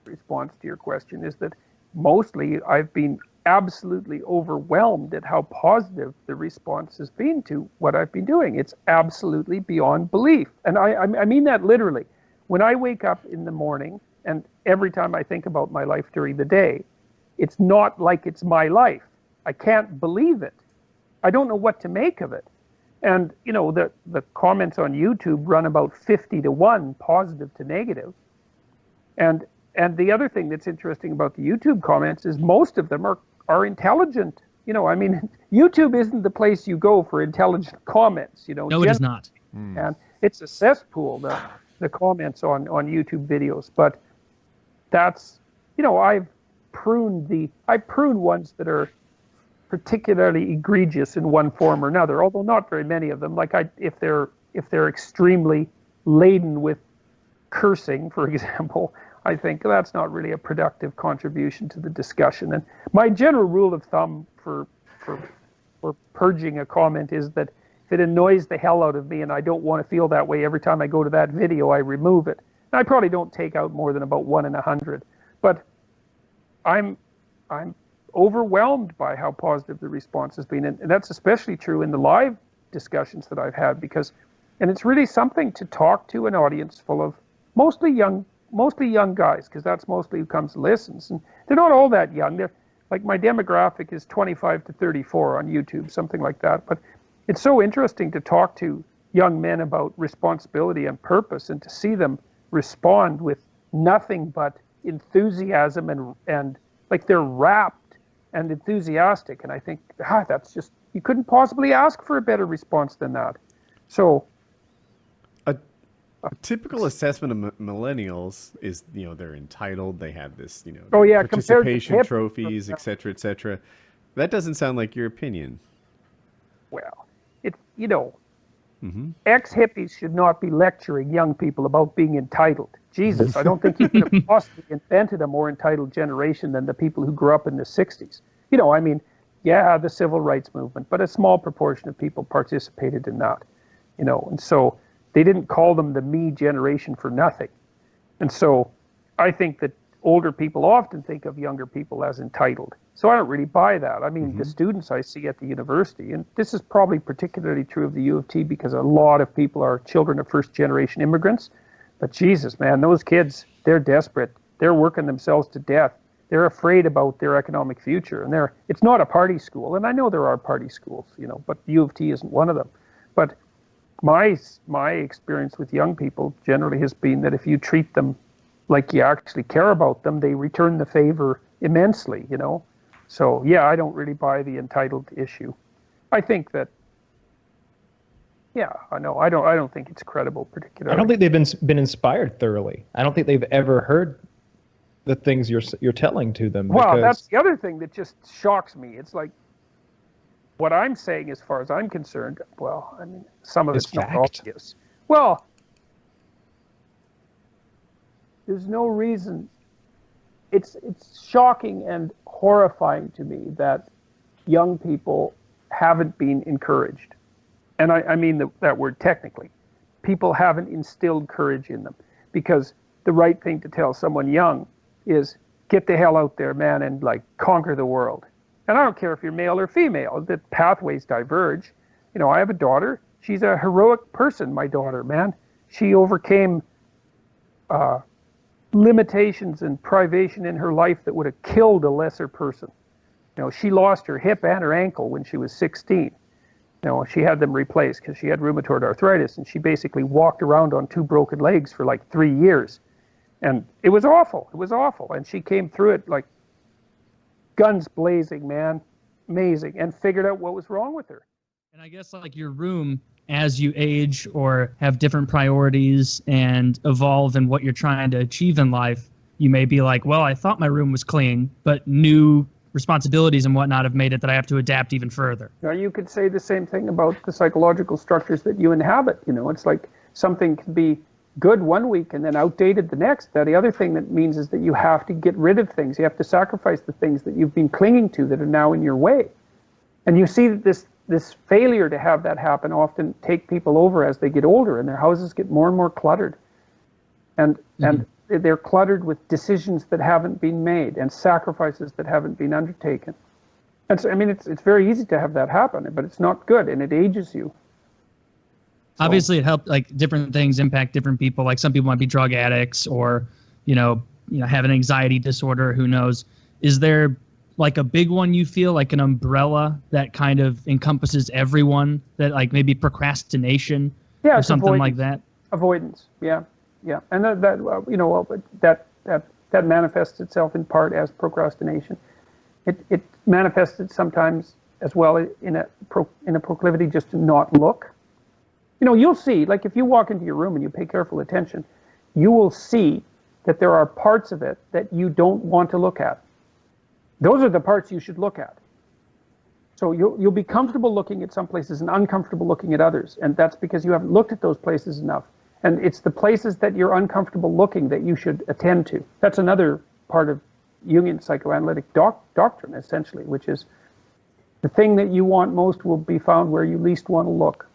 response to your question, is that mostly I've been absolutely overwhelmed at how positive the response has been to what I've been doing. It's absolutely beyond belief. And I mean that literally. When I wake up in the morning, and every time I think about my life during the day, it's not like it's my life. I can't believe it. I don't know what to make of it. And, you know, the comments on YouTube run about 50-1 positive to negative. And the other thing that's interesting about the YouTube comments is most of them are intelligent. You know, I mean, YouTube isn't the place you go for intelligent comments, you know. No, it is not. And it's a cesspool, the comments on YouTube videos. But that's, you know, I prune ones that are particularly egregious in one form or another, although not very many of them. Like if they're extremely laden with cursing, for example, I think that's not really a productive contribution to the discussion. And my general rule of thumb for purging a comment is that if it annoys the hell out of me and I don't want to feel that way every time I go to that video, I remove it. And I probably don't take out more than about 1 in 100. But I'm overwhelmed by how positive the response has been. And that's especially true in the live discussions that I've had, and it's really something to talk to an audience full of mostly young guys, because that's mostly who comes and listens. And they're not all that young. They're like, my demographic is 25 to 34 on YouTube, something like that. But it's so interesting to talk to young men about responsibility and purpose, and to see them respond with nothing but enthusiasm and like they're rapt and enthusiastic. And I think, that's just, you couldn't possibly ask for a better response than that. So a typical assessment of millennials is, you know, they're entitled, they have this, you know, participation trophies, et cetera, et cetera. That doesn't sound like your opinion. Well, you know, ex-hippies should not be lecturing young people about being entitled. Jesus, I don't think you could have possibly invented a more entitled generation than the people who grew up in the 60s. You know, I mean, yeah, the civil rights movement, but a small proportion of people participated in that, you know, and so they didn't call them the me generation for nothing. And so I think that older people often think of younger people as entitled. So I don't really buy that. I mean, the students I see at the university, and this is probably particularly true of the U of T because a lot of people are children of first-generation immigrants. But Jesus, man, those kids, they're desperate. They're working themselves to death. They're afraid about their economic future. And it's not a party school. And I know there are party schools, you know, but U of T isn't one of them. But my experience with young people generally has been that if you treat them like you actually care about them, they return the favor immensely, you know. So, yeah, I don't really buy the entitled issue. I think that, yeah, I know. I don't think it's credible particularly. I don't think they've been inspired thoroughly. I don't think they've ever heard the things you're telling to them. Well, that's the other thing that just shocks me. It's like, what I'm saying, as far as I'm concerned, well, I mean, some of it's not obvious. Well, there's no reason. It's shocking and horrifying to me that young people haven't been encouraged. And I mean that word technically. People haven't instilled courage in them, because the right thing to tell someone young is get the hell out there, man, and like conquer the world. And I don't care if you're male or female, the pathways diverge. You know, I have a daughter. She's a heroic person, my daughter, man. She overcame limitations and privation in her life that would have killed a lesser person. You know, she lost her hip and her ankle when she was 16. You know, she had them replaced because she had rheumatoid arthritis, and she basically walked around on 2 broken legs for like 3 years. And it was awful. It was awful. And she came through it like guns blazing, man. Amazing. And figured out what was wrong with her. And I guess like your room, as you age or have different priorities and evolve in what you're trying to achieve in life, you may be like, well, I thought my room was clean, but new responsibilities and whatnot have made it that I have to adapt even further. Now, you could say the same thing about the psychological structures that you inhabit. You know, it's like something can be good one week and then outdated the next. Now, the other thing that means is that you have to get rid of things. You have to sacrifice the things that you've been clinging to that are now in your way. And you see that this failure to have that happen often take people over as they get older, and their houses get more and more cluttered. And they're cluttered with decisions that haven't been made and sacrifices that haven't been undertaken. It's very easy to have that happen, but it's not good, and it ages you. Obviously, it helped. Like different things impact different people. Like some people might be drug addicts, or have an anxiety disorder. Who knows? Is there like a big one you feel like an umbrella that kind of encompasses everyone? That like maybe procrastination or something like that. Avoidance, yeah, and that manifests itself in part as procrastination. It manifests sometimes as well in a proclivity just to not look. You'll see, like if you walk into your room and you pay careful attention, you will see that there are parts of it that you don't want to look at. Those are the parts you should look at. So you'll be comfortable looking at some places and uncomfortable looking at others, and that's because you haven't looked at those places enough. And it's the places that you're uncomfortable looking that you should attend to. That's another part of Jungian psychoanalytic doctrine, essentially, which is the thing that you want most will be found where you least want to look.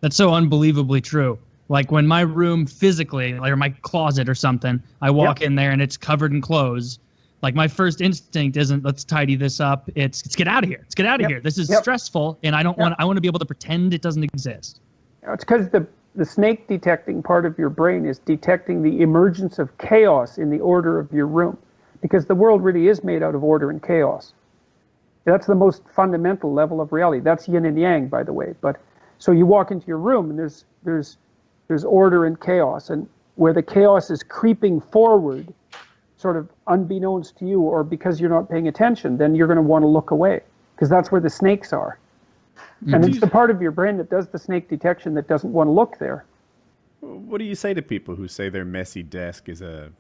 That's so unbelievably true. Like when my room physically, like or my closet or something, I walk in there and it's covered in clothes. Like my first instinct isn't let's tidy this up. It's get out of here. Let's get out of here. This is stressful, and I don't want. I want to be able to pretend it doesn't exist. It's because the snake detecting part of your brain is detecting the emergence of chaos in the order of your room, because the world really is made out of order and chaos. That's the most fundamental level of reality. That's yin and yang, by the way. But so you walk into your room and there's order and chaos, and where the chaos is creeping forward, sort of unbeknownst to you, or because you're not paying attention, then you're going to want to look away, because that's where the snakes are. And it's the part of your brain that does the snake detection that doesn't want to look there. What do you say to people who say their messy desk is a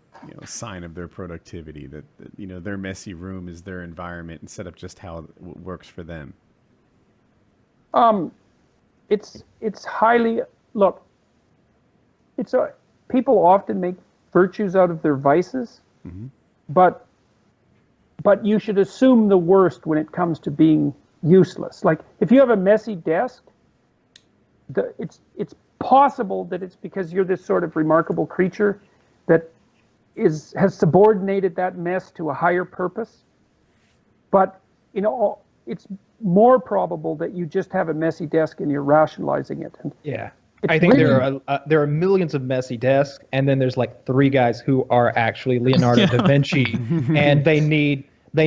sign of their productivity, that their messy room is their environment instead of just how it works for them? It's highly, look, people often make virtues out of their vices, but you should assume the worst when it comes to being useless. Like if you have a messy desk, it's possible that it's because you're this sort of remarkable creature that has subordinated that mess to a higher purpose. But it's more probable that you just have a messy desk and you're rationalizing it. And I think there are millions of messy desks, and then there's like 3 guys who are actually Leonardo da Vinci, and they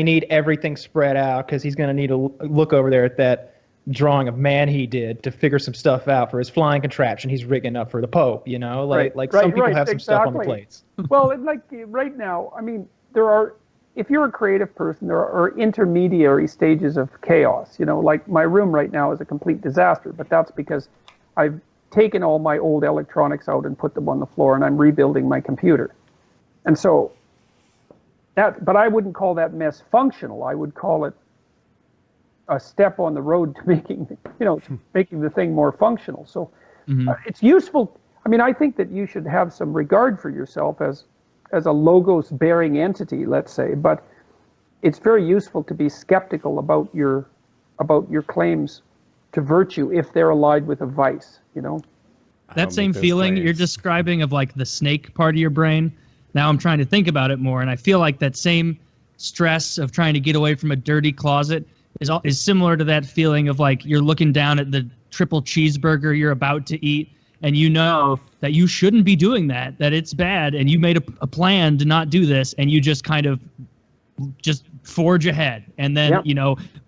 need everything spread out because he's going to need to look over there at that drawing of man he did to figure some stuff out for his flying contraption he's rigging up for the Pope. Some people have some stuff on the plates. Well, like right now, if you're a creative person, there are intermediary stages of chaos. Like my room right now is a complete disaster, but that's because I've taken all my old electronics out and put them on the floor, and I'm rebuilding my computer. And so but I wouldn't call that mess functional. I would call it a step on the road to making the thing more functional. So it's useful. I think that you should have some regard for yourself as a logos-bearing entity, let's say, but it's very useful to be skeptical about your claims to virtue if they're allied with a vice, That same feeling you're describing of like the snake part of your brain, now I'm trying to think about it more, and I feel like that same stress of trying to get away from a dirty closet is similar to that feeling of like you're looking down at the triple cheeseburger you're about to eat, and you know that you shouldn't be doing that it's bad, and you made a plan to not do this, and you just kind of just forge ahead. And then,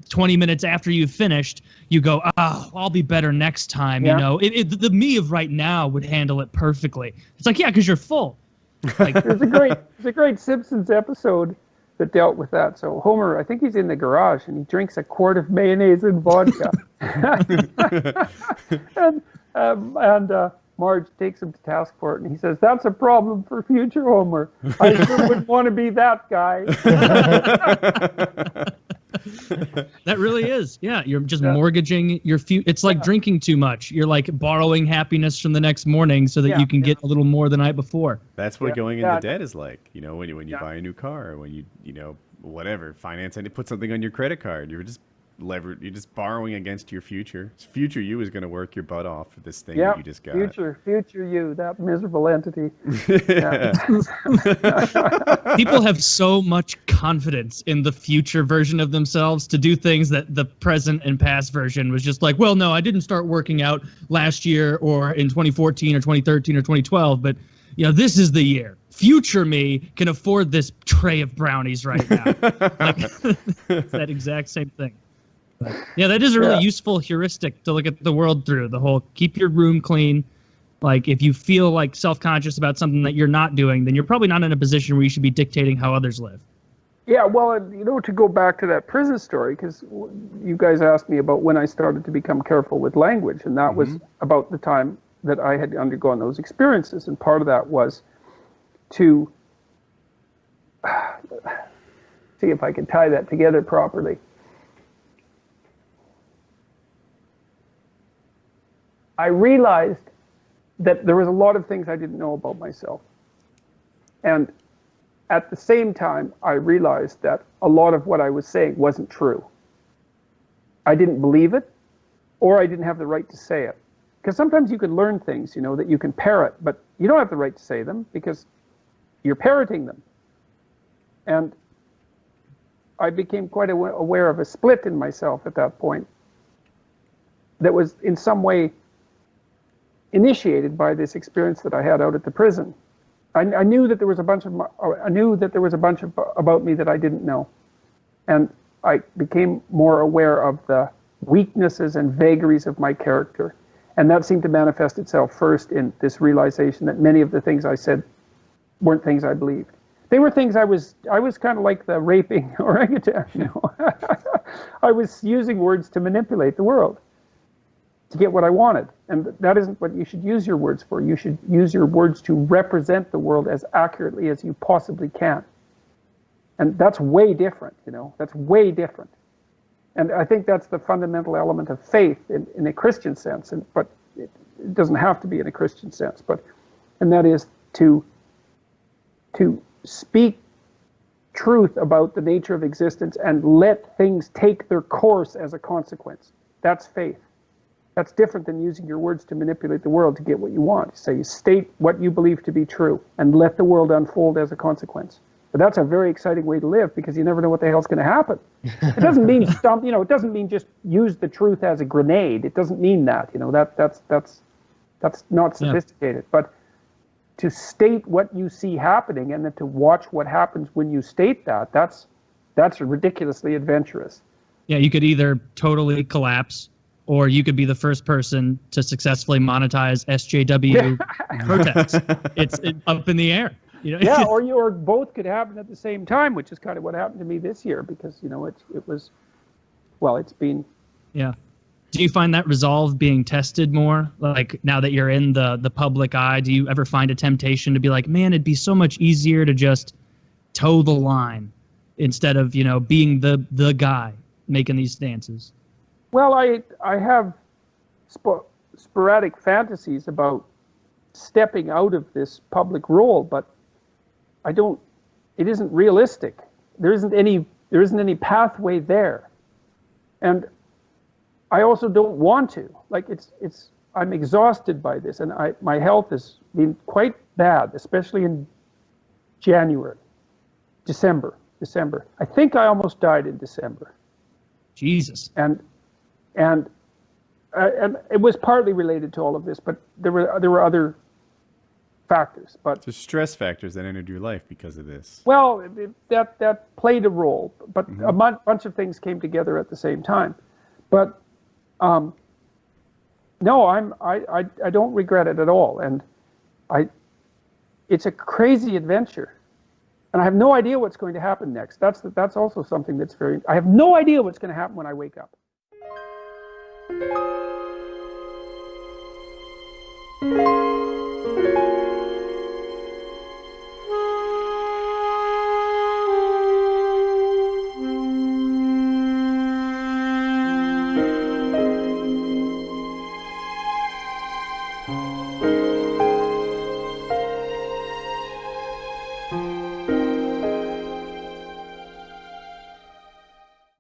20 minutes after you've finished, you go, I'll be better next time. The me of right now would handle it perfectly. It's like, because you're full. Like, there's a great Simpsons episode that dealt with that. So Homer, I think he's in the garage and he drinks a quart of mayonnaise and vodka. and Marge takes him to task for it, and he says, "That's a problem for future Homer. I sure wouldn't want to be that guy." That really is. Yeah, you're just mortgaging your future. It's like drinking too much. You're like borrowing happiness from the next morning so that you can get a little more the night before. That's what going into debt is like. When you buy a new car, or when you whatever finance and you put something on your credit card, you're just you're just borrowing against your future. Future you is going to work your butt off for this thing Yep, that you just got. future you, that miserable entity. Yeah. People have so much confidence in the future version of themselves to do things that the present and past version was just like, well, no, I didn't start working out last year or in 2014 or 2013 or 2012, but this is the year. Future me can afford this tray of brownies right now. Like, it's that exact same thing. But, yeah, that is a really useful heuristic to look at the world through. The whole keep your room clean. Like, if you feel like self-conscious about something that you're not doing, then you're probably not in a position where you should be dictating how others live. Yeah, well, to go back to that prison story, because you guys asked me about when I started to become careful with language, and that was about the time that I had undergone those experiences, and part of that was to see if I could tie that together properly. I realized that there was a lot of things I didn't know about myself. And at the same time, I realized that a lot of what I was saying wasn't true. I didn't believe it, or I didn't have the right to say it. Because sometimes you can learn things, that you can parrot, but you don't have the right to say them because you're parroting them. And I became quite aware of a split in myself at that point that was in some way initiated by this experience that I had out at the prison. I knew that there was a bunch of about me that I didn't know, and I became more aware of the weaknesses and vagaries of my character, and that seemed to manifest itself first in this realization that many of the things I said weren't things I believed. They were things I was kind of like the raping orangutan. I was using words to manipulate the world, to get what I wanted. And that isn't what you should use your words for. You should use your words to represent the world as accurately as you possibly can. And that's way different, that's way different. And I think that's the fundamental element of faith in a Christian sense, but it doesn't have to be in a Christian sense, and that is to speak truth about the nature of existence and let things take their course as a consequence. That's faith. That's different than using your words to manipulate the world to get what you want. So you state what you believe to be true and let the world unfold as a consequence. But that's a very exciting way to live because you never know what the hell's going to happen. It doesn't mean it doesn't mean just use the truth as a grenade. It doesn't mean that. That's not sophisticated. Yeah. But to state what you see happening and then to watch what happens when you state that's ridiculously adventurous. Yeah, you could either totally collapse, or you could be the first person to successfully monetize SJW protests. It's up in the air. Yeah, or both could happen at the same time, which is kind of what happened to me this year because it's been. Yeah. Do you find that resolve being tested more? Like now that you're in the public eye, do you ever find a temptation to be like, man, it'd be so much easier to just toe the line instead of being the guy making these stances? Well, I have sporadic fantasies about stepping out of this public role, but it isn't realistic. There isn't any pathway there. And I also don't want to. Like I'm exhausted by this, and my health has been quite bad, especially in December. I think I almost died in December. Jesus. And it was partly related to all of this, but there were other factors. But the stress factors that entered your life because of this. Well, that played a role, but a bunch of things came together at the same time. But no, I don't regret it at all, and it's a crazy adventure, and I have no idea what's going to happen next. That's also something that's I have no idea what's going to happen when I wake up.